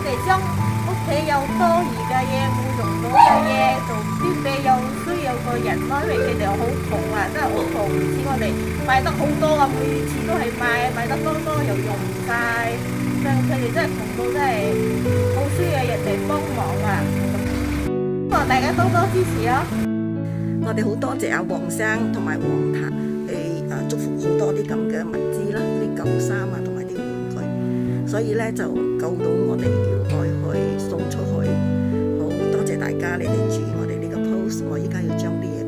哋將屋企有多餘嘅嘢、冇用到嘅嘢，就捐俾有需要嘅人咯。因為佢哋好窮啊，真係好窮，唔似我哋買得好多啊，每次都係買得多多又用唔晒，佢哋真係窮到真係好需要人哋幫忙啊！希望大家多多支持咯。我哋好多謝阿黃生同埋黃太去祝福好多啲咁嘅物資啦，啲舊衫啊同埋啲玩具，所以咧就救到我哋要愛去送出去。好多謝大家，你哋注意我哋呢個 post，我依家要將啲嘢